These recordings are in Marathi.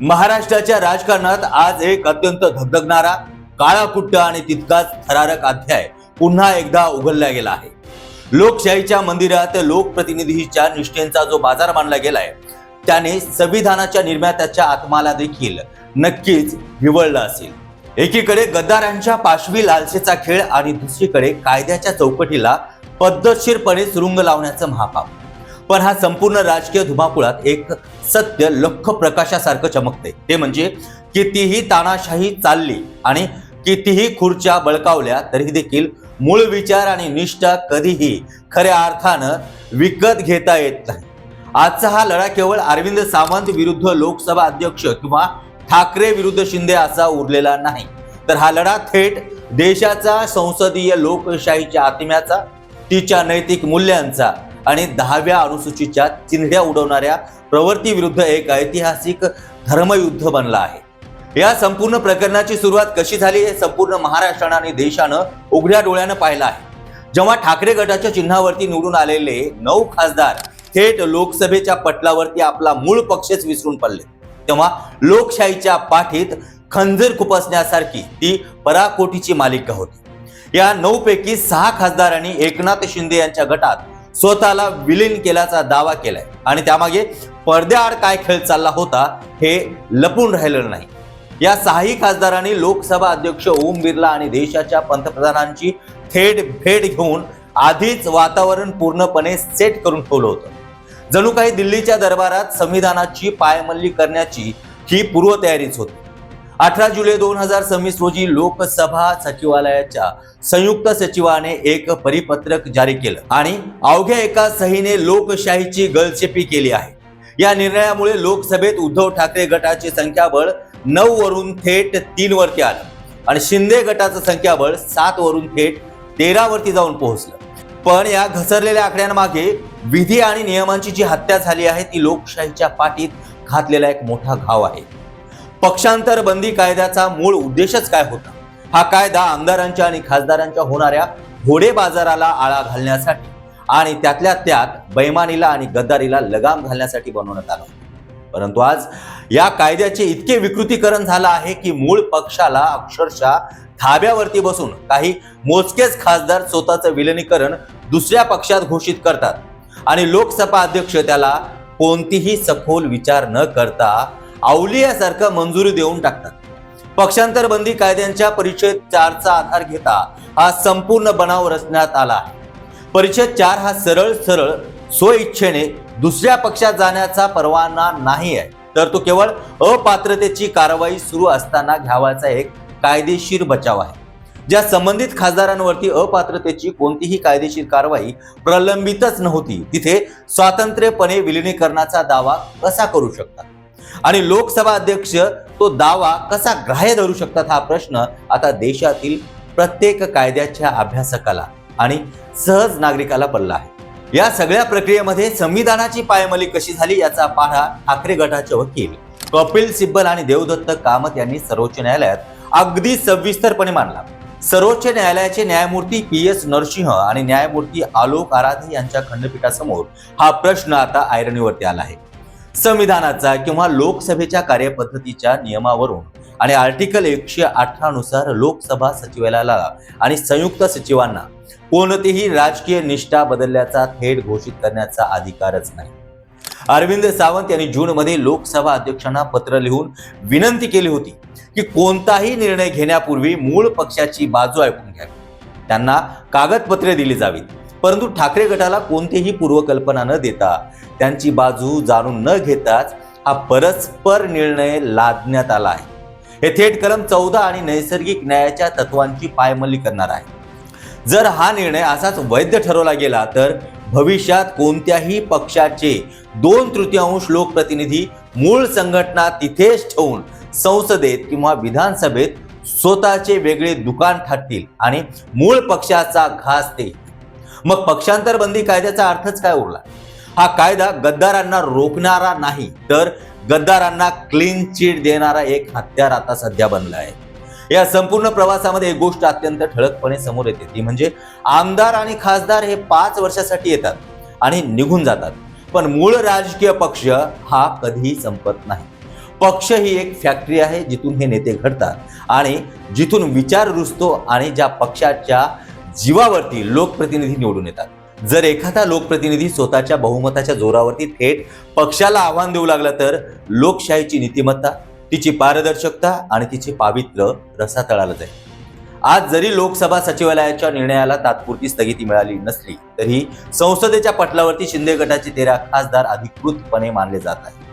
महाराष्ट्राच्या राजकारणात आज एक अत्यंत धगधगणारा, काळाकुट्ट आणि तितकाच थरारक अध्याय पुन्हा एकदा उघडला गेला आहे। लोकशाहीच्या मंदिरात लोकप्रतिनिधीच्या निष्ठेचा जो बाजार मांडला गेलाय त्याने संविधानाच्या निर्मात्याच्या आत्माला देखील नक्कीच विवळला असेल। एकीकडे गद्दारांच्या पाशवी लालसेचा खेळ आणि दुसरीकडे कायद्याच्या चौकटीला पद्धतशीरपणे सुरुंग लावण्याचं महापाप। पण हा संपूर्ण राजकीय धुमाकुळात एक सत्य लख्ख प्रकाशासारखं चमकते, ते म्हणजे कितीही तानाशाही चालली आणि कितीही खुर्च्या बळकावल्या तरी देखील मूळ विचार आणि निष्ठा कधीही खऱ्या अर्थानं विकत घेता येत नाही। आजचा हा लढा केवळ अरविंद सावंत विरुद्ध लोकसभा अध्यक्ष किंवा ठाकरे विरुद्ध शिंदे असा उरलेला नाही, तर हा लढा थेट देशाचा संसदीय लोकशाहीच्या आत्म्याचा, तिच्या नैतिक मूल्यांचा आणि 10व्या अनुसूचीच्या चिंध्या उडवणाऱ्या प्रवृत्ती विरुद्ध एक ऐतिहासिक धर्मयुद्ध बनला आहे। या संपूर्ण प्रकरणाची सुरुवात कशी झाली हे संपूर्ण महाराष्ट्रानं आणि देशानं उघड्या डोळ्यानं पाहिलं आहे। जेव्हा ठाकरे गटाच्या चिन्हावरती निवडून आलेले 9 खासदार थेट लोकसभेच्या पटलावरती आपला मूळ पक्षच विसरून पडले, तेव्हा लोकशाहीच्या पाठीत खंजीर खुपसण्यासारखी ती पराकोटीची मालिका होती। या 9 पैकी 6 खासदारांनी एकनाथ शिंदे यांच्या गटात स्वतःला विलीन केल्याचा दावा केलाय आणि त्यामागे पडद्याआड काय खेळ चालला होता हे लपून राहिलं नाही। या 6 खासदारांनी लोकसभा अध्यक्ष ओम बिर्ला आणि देशाच्या पंतप्रधानांची थेट भेट घेऊन आधीच वातावरण पूर्णपणे सेट करून ठेवलं होतं। जणू काही दिल्लीच्या दरबारात संविधानाची पायमल्ली करण्याची ही पूर्वतयारीच होती। 18 जुलै 2026 रोजी लोकसभा सचिवालयाच्या संयुक्त सचिवाने एक परिपत्रक जारी केलं आणि अवघ्या एका सहीने लोकशाहीची गळचेपी केली आहे। या निर्णयामुळे लोकसभेत उद्धव ठाकरे गटाचे संख्याबळ 9 वरून थेट 3 वरती आलं आणि शिंदे गटाचं संख्याबळ 7 वरून थेट 13 वरती जाऊन पोहोचलं। पण या घसरलेल्या आकड्यांमागे विधी आणि नियमांची जी हत्या झाली आहे ती लोकशाहीच्या पाठीत घातलेला एक मोठा घाव आहे। पक्षांतर बंदी कायद्याचा मूळ उद्देशच काय होता? हा कायदा आमदारांच्या आणि खासदारांच्या होणाऱ्या घोडे बाजाराला आळा घालण्यासाठी आणि त्यातल्या त्यात बेईमानीला आणि गद्दारीला लगाम घालण्यासाठी बनवण्यात आला होता। परंतु आज या कायद्याचे इतके विकृतीकरण झालं आहे की मूळ पक्षाला अक्षरशः धाब्यावरती बसून काही मोजकेच खासदार स्वतःचं विलिनीकरण दुसऱ्या पक्षात घोषित करतात आणि लोकसभा अध्यक्ष त्याला कोणतीही सखोल विचार न करता अवलियासारखं मंजुरी देऊन टाकतात। पक्षांतर बंदी कायद्यांच्या परिच्छेद 4चा आधार घेता हा संपूर्ण बनाव रचण्यात आला आहे। परिच्छेद 4 हा सरळ स्वइच्छेने दुसऱ्या पक्षात जाण्याचा परवाना नाही आहे, तर तो केवळ अपात्रतेची कारवाई सुरू असताना घ्यावाचा एक कायदेशीर बचाव आहे। ज्या संबंधित खासदारांवरती अपात्रतेची कोणतीही कायदेशीर कारवाई प्रलंबितच नव्हती तिथे स्वातंत्र्यपणे विलिनीकरणाचा दावा कसा करू शकतात आणि लोकसभा अध्यक्ष तो दावा कसा ग्राह्य धरू शकतात हा प्रश्न आता देशातील प्रत्येक कायद्याच्या अभ्यासकाला आणि सहज नागरिकाला पडला आहे। या सगळ्या प्रक्रियेमध्ये संविधानाची पायमल्ली कशी झाली याचा पाढा ठाकरे गटाचे वकील कपिल सिब्बल आणि देवदत्त कामत यांनी सर्वोच्च न्यायालयात अगदी सविस्तरपणे मांडला। सर्वोच्च न्यायालयाचे न्यायमूर्ती PS नरसिंह आणि न्यायमूर्ती आलोक आराधे यांच्या खंडपीठासमोर हा प्रश्न आता ऐरणीवरती आला आहे। संविधानाचा किंवा लोकसभेच्या कार्यपद्धतीच्या नियमावरून आणि आर्टिकल 118 नुसार लोकसभा सचिवालयाला आणि संयुक्त सचिवांना कोणतीही राजकीय निष्ठा बदलल्याचा थेट घोषित करण्याचा अधिकारच नाही। अरविंद सावंत यांनी जून मध्ये लोकसभा अध्यक्षांना पत्र लिहून विनंती केली होती की कोणताही निर्णय घेण्यापूर्वी मूळ पक्षाची बाजू ऐकून घ्यावी, त्यांना कागदपत्रे दिली जावीत, परंतु ठाकरे गटाला कोणतीही पूर्वकल्पना न देता त्यांची बाजू जाणून न घेताच हा परस्पर निर्णय लादण्यात आला आहे। हे थेट कलम 14 आणि नैसर्गिक न्यायाच्या तत्वांची पायमल्ली करणार आहे। जर हा निर्णय असाच वैध ठरवला गेला तर भविष्यात कोणत्याही पक्षाचे 2/3 लोकप्रतिनिधी मूळ संघटना तिथेच ठेवून संसदेत किंवा विधानसभेत स्वतःचे वेगळे दुकान टाकतील आणि मूळ पक्षाचा घास ते। मग पक्षांतर बंदी कायद्याचा अर्थच काय उरला? हा कायदा गद्दारांना रोखणारा नाही तर गद्दारांना क्लीन चिट देणारा एक हत्यार आता सध्या बनला आहे। या संपूर्ण प्रवासामध्ये एक गोष्ट अत्यंत ठळकपणे समोर येते, ती म्हणजे आमदार आणि खासदार हे 5 वर्षासाठी येतात आणि निघून जातात, पण मूळ राजकीय पक्ष हा कधीही संपत नाही। पक्ष ही एक फॅक्टरी आहे जिथून हे नेते घडतात आणि जिथून विचार रुजतो आणि ज्या पक्षाच्या जीवावरती लोकप्रतिनिधी निवडून येतात। जर एखादा लोकप्रतिनिधी स्वतःच्या बहुमताच्या जोरावरती थेट पक्षाला आव्हान देऊ लागला तर लोकशाहीची नीतिमत्ता, तिची पारदर्शकता आणि तिचे पावित्र्य रसातळाला जाईल। आज जरी लोकसभा सचिवालयाच्या निर्णयाला तात्पुरती स्थगिती मिळाली नसली तरी संसदेच्या पटलावरती शिंदे गटाचे 13 खासदार अधिकृतपणे मानले जात आहेत।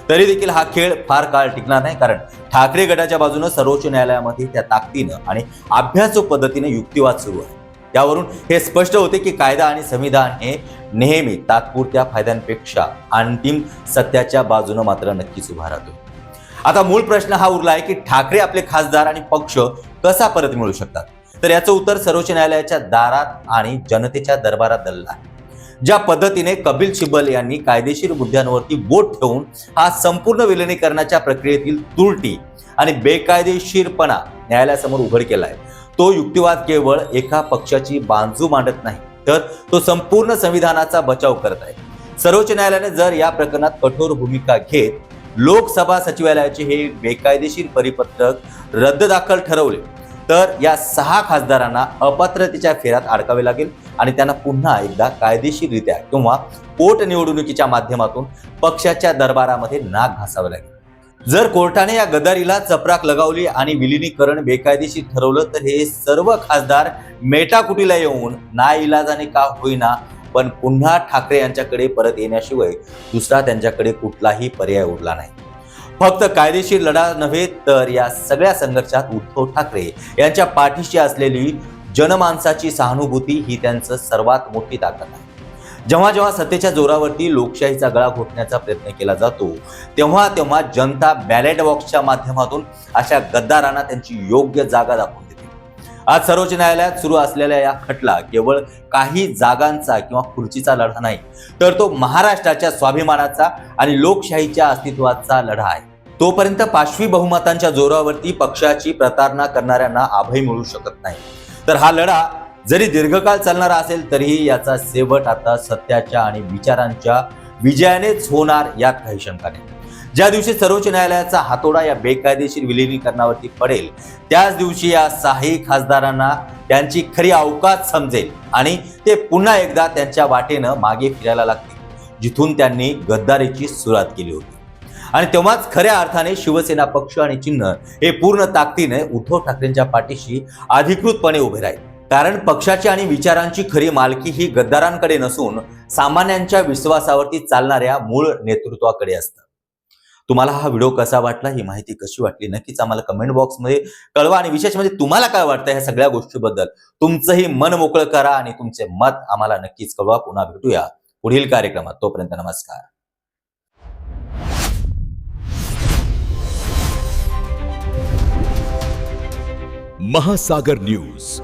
तरी देखील हा खेळ फार काळ टिकणार नाही, कारण ठाकरे गटाच्या बाजूने सर्वोच्च न्यायालयामध्ये त्या ताकदीनं आणि अभ्यासू पद्धतीने युक्तिवाद सुरू आहे। त्यावरून हे स्पष्ट होते की कायदा आणि संविधान हे नेहमी तात्पुरत्या फायद्यांपेक्षा अंतिम सत्याच्या बाजूने मात्र नक्कीच उभा राहतो। आता मूळ प्रश्न हा उरला आहे की ठाकरे आपले खासदार आणि पक्ष कसा परत मिळू शकतात। तर याचं उत्तर सर्वोच्च न्यायालयाच्या दारात आणि जनतेच्या दरबारात दडलं आहे। ज्या पद्धतीने कपिल सिब्बल यांनी कायदेशीर मुद्द्यांवरती बोट ठेवून हा संपूर्ण विलिनीकरणाच्या प्रक्रियेतील त्रुटी आणि बेकायदेशीरपणा न्यायालयासमोर उघड केलाय, तो युक्तिवाद केवळ एका पक्षाची बाजू मांडत नाही, तर तो संपूर्ण संविधानाचा बचाव करत आहे। सर्वोच्च न्यायालयाने जर या प्रकरणात कठोर भूमिका घेत लोकसभा सचिवालयाचे हे बेकायदेशीर परिपत्रक रद्ददाखल ठरवले तर या 6 खासदारांना अपात्रतेच्या फेऱ्यात अडकावे लागेल आणि त्यांना पुन्हा एकदा कायदेशीररित्या किंवा पोटनिवडणुकीच्या माध्यमातून पक्षाच्या दरबारामध्ये नाक घासावे लागेल। जर कोर्टाने या गद्दारीला चपराक लगावली आणि विलिनीकरण बेकायदेशीर ठरवलं तर हे सर्व खासदार मेटाकुटीला येऊन नाईलाजाने का होईना पण पुन्हा ठाकरे यांच्याकडे परत येण्याशिवाय दुसरा त्यांच्याकडे कुठलाही पर्याय उरला नाही। फक्त कायदेशीर लढा नव्हे तर या सगळ्या संघर्षात उद्धव ठाकरे यांच्या पाठीशी असलेली जनमानसाची सहानुभूती ही त्यांचं सर्वात मोठी ताकद आहे। जेव्हा जेव्हा सत्तेच्या जोरावरती लोकशाहीचा गळा घोटण्याचा प्रयत्न केला जातो तेव्हा तेव्हा जनता बॅलेट बॉक्सच्या माध्यमातून अशा गद्दारांना त्यांची योग्य जागा दाखवून देते। आज सर्वोच्च न्यायालयात सुरू असलेल्या या खटला केवळ काही जागांचा किंवा खुर्चीचा लढा नाही, तर तो महाराष्ट्राच्या स्वाभिमानाचा आणि लोकशाहीच्या अस्तित्वाचा लढा आहे। तोपर्यंत पाशवी बहुमतांच्या जोरावरती पक्षाची प्रतारणा करणाऱ्यांना अभय मिळू शकत नाही। तर हा लढा जरी दीर्घकाळ चालणारा असेल तरीही याचा शेवट आता सत्याच्या आणि विचारांच्या विजयानेच होणार, यात काही शंका नाही। ज्या दिवशी सर्वोच्च न्यायालयाचा हातोडा या बेकायदेशीर विलिनीकरणावरती पडेल त्याच दिवशी या 6 खासदारांना त्यांची खरी अवकात समजेल आणि ते पुन्हा एकदा त्यांच्या वाटेनं मागे फिरायला लागतील जिथून त्यांनी गद्दारीची सुरुवात केली होती। आणि तेव्हाच खऱ्या अर्थाने शिवसेना पक्ष आणि चिन्ह हे पूर्ण ताकदीने उद्धव ठाकरेंच्या पाठीशी अधिकृतपणे उभे राहील, कारण पक्षाची आणि विचारांची खरी मालकी ही गद्दारांकडे नसून सामान्यांच्या विश्वासावरती चालणाऱ्या मूळ नेतृत्वाकडे असतं। तुम्हाला हा व्हिडिओ कसा वाटला, ही माहिती कशी वाटली, नक्कीच आम्हाला कमेंट बॉक्समध्ये कळवा आणि विशेष म्हणजे तुम्हाला काय वाटतं ह्या सगळ्या गोष्टीबद्दल तुमचंही मन मोकळं करा आणि तुमचे मत आम्हाला नक्कीच कळवा। पुन्हा भेटूया पुढील कार्यक्रमात, तोपर्यंत नमस्कार। महासागर न्यूज।